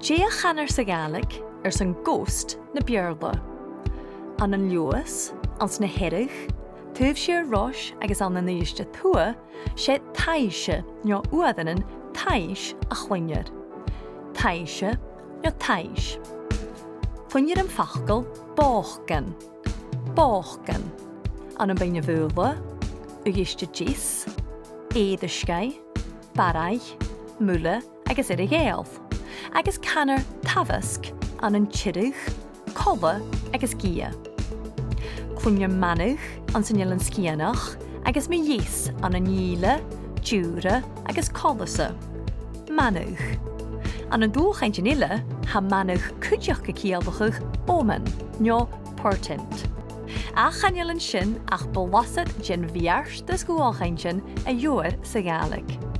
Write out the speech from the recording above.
Dé a chanar sa Gaelic san ghost na bearla. An an luas, ans na herich, tuv sé rosh agus an na níiste tua, sé taibhse nó uadanan taibhse a chluinnear. Taibhse nó taibhse. Chluinnear an fachgal bòcan. Bòcan. An an baine bhúla, uiste gis, éadiscai, baraich, mula agus ar a ggéalf. Agus canar tavasc an an tiirich, colla agus gia. Clúnnear manadh an san an scianach agus mi yes an an níle, dúra agus collasa. Manadh. An an Dualchainntean ile ha manadh cúideach go cíalbachach óman, nó portent. A chanealan sin ach bolwasad gin bhiars des Dualchainntean a dheoir sa Gaelic.